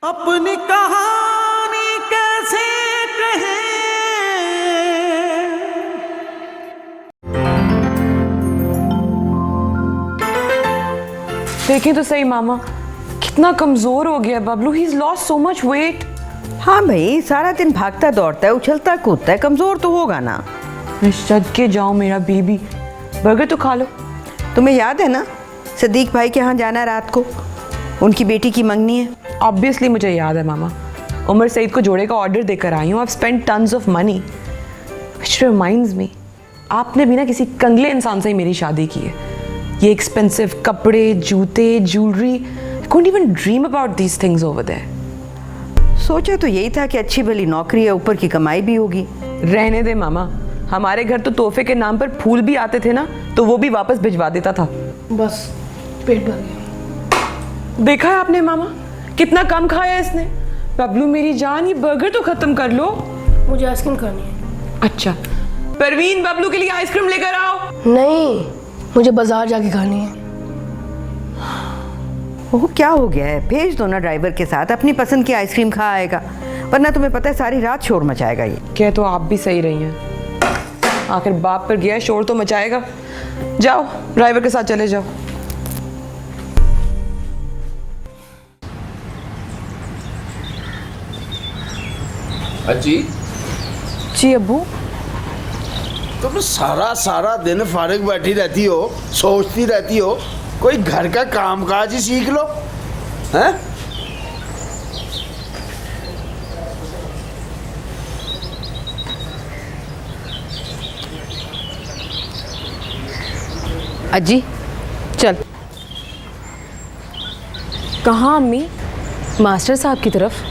अपनी कहानी कैसे कहें। देखें तो सही मामा, कितना कमजोर हो गया Bablu. He is lost so much weight. हाँ भाई, सारा दिन भागता दौड़ता है, उछलता कूदता है, कमजोर तो होगा ना। सद के जाओ मेरा बेबी, बर्गर तो खा लो। तुम्हें याद है ना सदीक भाई के यहाँ जाना रात को, उनकी बेटी की मंगनी है। ऑब्वियसली मुझे याद है मामा। उमर सईद को जोड़े का ऑर्डर देकर आई हूँ। I have spent tons of money. Which reminds me, आपने भी ना किसी कंगले इंसान से ही मेरी शादी की है। ये एक्सपेंसिव कपड़े, जूते, jewellery, I can't even dream about these things over there. सोचा तो यही था कि अच्छी भली नौकरी है, ऊपर की कमाई भी होगी। रहने दे मामा, हमारे घर तो तोहफे के नाम पर फूल भी आते थे ना, तो वो भी वापस भिजवा देता था। बस पेट भर गया। देखा है आपने मामा, कितना कम खाया इसने। बबलू मेरी जान, ये बर्गर तो खत्म कर लो। मुझे आइसक्रीम खानी है। अच्छा परवीन, बबलू के लिए आइसक्रीम लेकर आओ। नहीं, मुझे बाजार जाके खानी है। वो क्या हो गया है, भेज दो ना ड्राइवर के साथ, अपनी पसंद की आइसक्रीम खा आएगा, वरना तुम्हें पता है सारी रात शोर मचाएगा ये। क्या तो आप भी सही रही हैं, आखिर बाप पर गया शोर तो मचाएगा। जाओ ड्राइवर के साथ चले जाओ। अजी जी अब्बू। तुम सारा दिन फारिग बैठी रहती हो, सोचती रहती हो, कोई घर का कामकाज ही सीख लो। हैं? अज्जी चल। कहाँ अम्मी? मास्टर साहब की तरफ।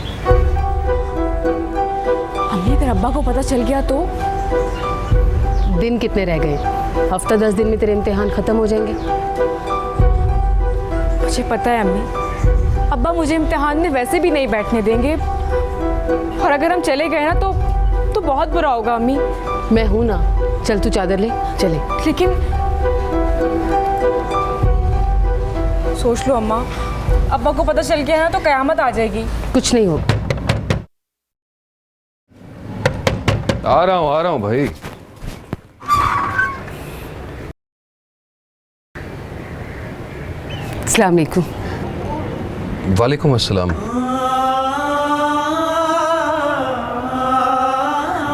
अम्मी अगर अब्बा को पता चल गया तो? दिन कितने रह गए? हफ्ता 10 दिन में तेरे इम्तिहान खत्म हो जाएंगे। मुझे पता है अम्मी, अब्बा मुझे इम्तिहान में वैसे भी नहीं बैठने देंगे, और अगर हम चले गए ना तो बहुत बुरा होगा अम्मी। मैं हूं ना, चल तू चादर ले चले। लेकिन सोच लो अम्मा, अब्बा को पता चल गया ना तो कयामत आ जाएगी। कुछ नहीं होगा। आ रहा हूँ भाई। अस्सलाम वालेकुम। वालेकुम अस्सलाम।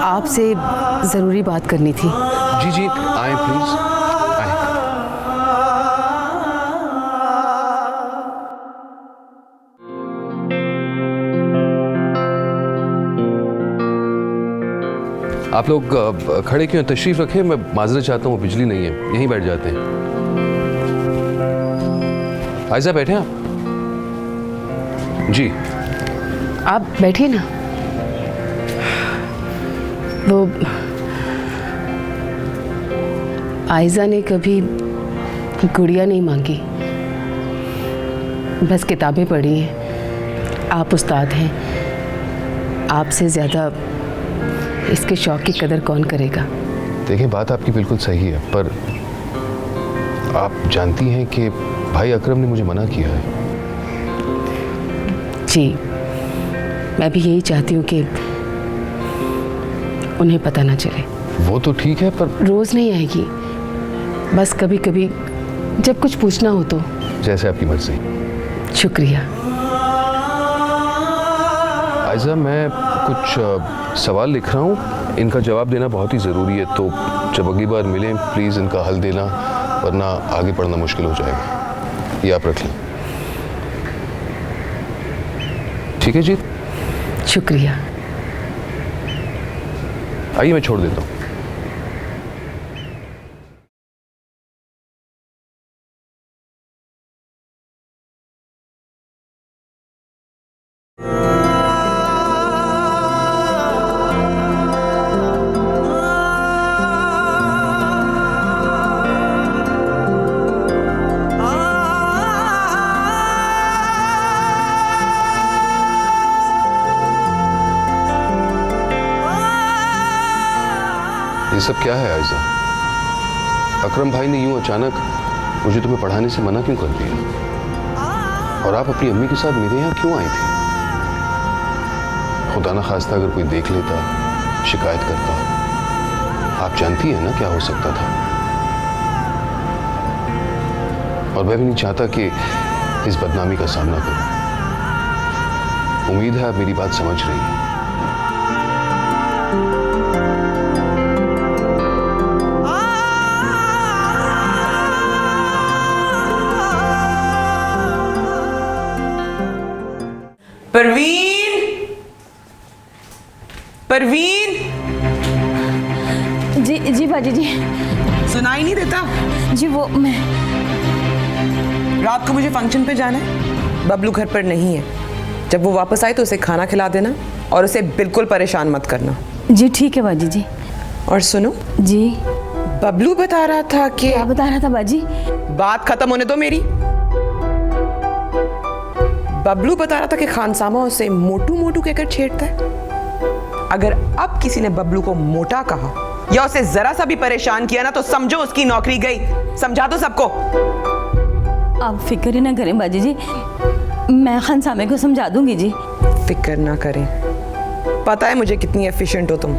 आपसे ज़रूरी बात करनी थी। जी जी आए प्लीज आए। आप लोग खड़े क्यों हैं? तशरीफ रखें, मैं माजरत चाहता हूँ, बिजली नहीं है, यहीं बैठ जाते हैं। आयजा बैठे आप। जी आप बैठिए ना। वो आयजा ने कभी गुड़िया नहीं मांगी, बस किताबें पढ़ी हैं। आप उस्ताद हैं, आपसे ज़्यादा इसके शौक़ की कदर कौन करेगा? देखिए, बात आपकी बिल्कुल सही है, पर आप जानती हैं कि भाई अकरम ने मुझे मना किया है। जी, मैं भी यही चाहती हूँ कि उन्हें पता ना चले। वो तो ठीक है, पर रोज़ नहीं आएगी, बस कभी कभी जब कुछ पूछना हो तो। जैसे आपकी मर्जी। शुक्रिया। आयजा, मैं कुछ सवाल लिख रहा हूँ, इनका जवाब देना बहुत ही ज़रूरी है, तो जब अगली बार मिलें प्लीज़ इनका हल देना, वरना आगे पढ़ना मुश्किल हो जाएगा। ये आप रख लें। ठीक है जी? शुक्रिया। आइए मैं छोड़ देता हूँ। ये सब क्या है आयजा? अकरम भाई ने यूं अचानक मुझे तुम्हें पढ़ाने से मना क्यों कर दिया? और आप अपनी अम्मी के साथ मेरे यहाँ क्यों आई थी? खुदा न खास्ता अगर कोई देख लेता, शिकायत करता, आप जानती हैं ना क्या हो सकता था। और मैं भी नहीं चाहता कि इस बदनामी का सामना करूं। उम्मीद है आप मेरी बात समझ रही हैं। परवीन, परवीन, जी जी बाजी जी। सुनाई नहीं देता? जी वो मैं रात को मुझे फंक्शन पे जाना है, बबलू घर पर नहीं है। जब वो वापस आए तो उसे खाना खिला देना और उसे बिल्कुल परेशान मत करना। जी ठीक है बाजी जी। और सुनो जी। बबलू बता रहा था कि क्या बता रहा था बाजी? बात खत्म होने दो मेरी। बबलू बता रहा था कि खानसामा उसे मोटू मोटू कहकर छेड़ता है। अगर अब किसी ने बबलू को मोटा कहा या उसे जरा सा भी परेशान किया ना तो समझो उसकी नौकरी गई। समझा दो सबको। आप फिक्र ही ना करें बाजी जी, मैं खानसामे को समझा दूंगी जी। फिक्र ना करें, पता है मुझे कितनी एफिशिएंट हो तुम।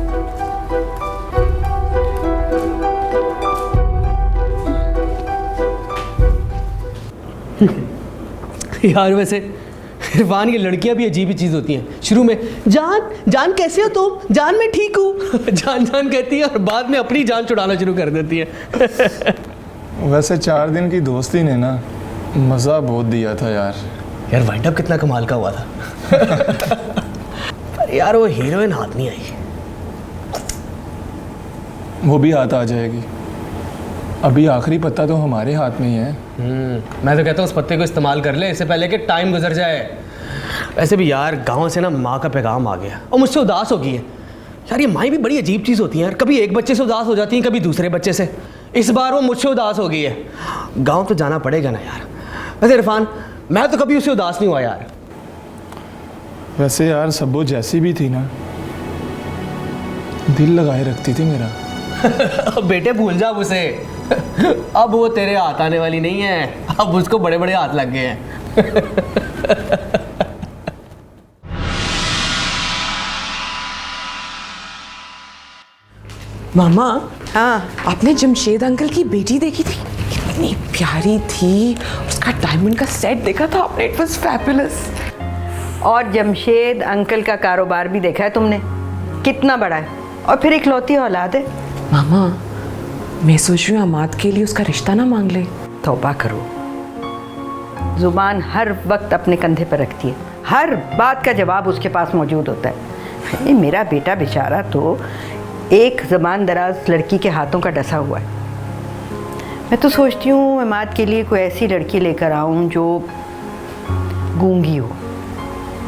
यार वैसे इरफान की लड़कियां भी अजीब ही चीज़ होती हैं। शुरू में जान जान कैसे हो तुम, जान मैं ठीक हूँ जान जान कहती है और बाद में अपनी जान छुड़ाना शुरू कर देती है। वैसे 4 दिन की दोस्ती ने ना मज़ा बहुत दिया था यार। यार वाइंड अप कितना कमाल का हुआ था। पर यार वो हीरोइन हाथ नहीं आई। वो भी हाथ आ जाएगी, अभी आखिरी पत्ता तो हमारे हाथ में ही है। मैं तो कहता हूँ उस पत्ते को इस्तेमाल कर ले इससे पहले कि टाइम गुजर जाए। वैसे भी यार गांव से ना माँ का पैगाम आ गया और मुझसे उदास हो गई है। यार ये माँ भी बड़ी अजीब चीज़ होती है यार, कभी एक बच्चे से उदास हो जाती हैं, कभी दूसरे बच्चे से। इस बार वो मुझसे उदास हो गई है। गाँव तो जाना पड़ेगा ना यार। वैसे इरफान मैं तो कभी उससे उदास नहीं हुआ यार। वैसे यार सब्बो जैसी भी थी ना, दिल लगाए रखती थी मेरा। बेटे भूल जा उसे, अब वो तेरे हाथ आने वाली नहीं है, अब उसको बड़े बड़े हाथ लग गए हैं। मामा, हाँ आपने जमशेद अंकल की बेटी देखी थी? कितनी प्यारी थी। उसका डायमंड का सेट देखा था आपने? It was fabulous. और जमशेद अंकल का कारोबार भी देखा है तुमने, कितना बड़ा है और फिर इकलौती औलाद है। मामा मैं सोच रही हूँ अमाद के लिए उसका रिश्ता ना मांग ले। तौबा करो, जुबान हर वक्त अपने कंधे पर रखती है, हर बात का जवाब उसके पास मौजूद होता है। ये मेरा बेटा बेचारा तो एक ज़बान दराज लड़की के हाथों का डसा हुआ है। मैं तो सोचती हूँ अमाद के लिए कोई ऐसी लड़की लेकर आऊँ जो गूंगी हो,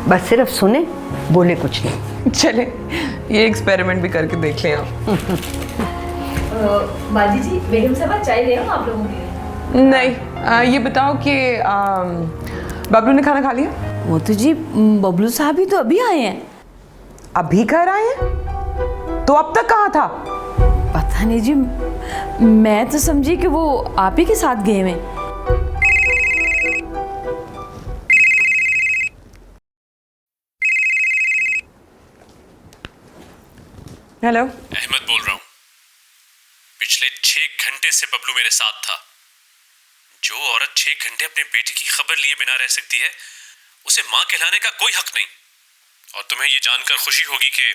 बस सिर्फ सुने बोले कुछ नहीं। चले ये एक्सपेरिमेंट भी करके देख लें आप। बाजी जी बेगम साहब चाय ले आऊं आप लोगों के लिए? नहीं ये बताओ कि बबलू ने खाना खा लिया? वो तो जी बबलू साहब ही तो अभी आए हैं। अभी घर आए हैं? तो अब तक कहाँ था? पता नहीं जी, मैं तो समझी कि वो आप ही के साथ गए हैं। हेलो, अहमद बोल रहा हूँ। पिछले 6 घंटे से बबलू मेरे साथ था। जो औरत 6 घंटे अपने बेटे की खबर लिए बिना रह सकती है, उसे माँ कहलाने का कोई हक नहीं। और तुम्हें ये जानकर खुशी होगी कि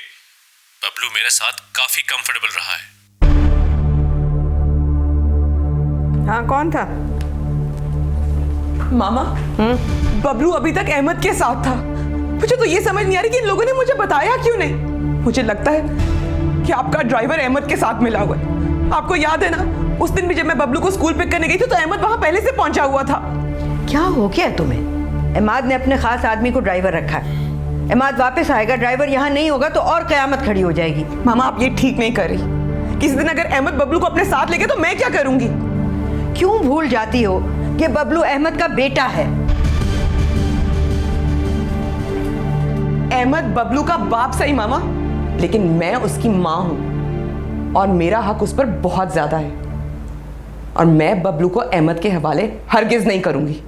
बबलू मेरे साथ काफी कंफर्टेबल रहा है। हाँ कौन था? मामा बबलू अभी तक अहमद के साथ था। मुझे तो ये समझ नहीं आ रही कि इन लोगों ने मुझे बताया क्यों नहीं। मुझे लगता है कि आपका ड्राइवर अहमद के साथ मिला हुआ है। आपको याद है ना, उस दिन भी जब मैं बबलू को स्कूल पिक करने गई थी तो अहमद वहां पहले से पहुंचा हुआ था। क्या हो गया तुम्हें? अहमद ने अपने खास आदमी को ड्राइवर रखा है। अहमद वापस आएगा, ड्राइवर यहाँ नहीं होगा तो और कयामत खड़ी हो जाएगी। मामा आप ये ठीक नहीं कर रही। किसी दिन अगर अहमद बबलू को अपने साथ लेके तो मैं क्या करूंगी? क्यों भूल जाती हो कि बबलू अहमद का बेटा है? अहमद बबलू का बाप सही मामा, लेकिन मैं उसकी माँ हूं और मेरा हक उस पर बहुत ज्यादा है। और मैं बबलू को अहमद के हवाले हरगिज नहीं करूंगी।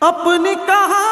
अपनी कहानी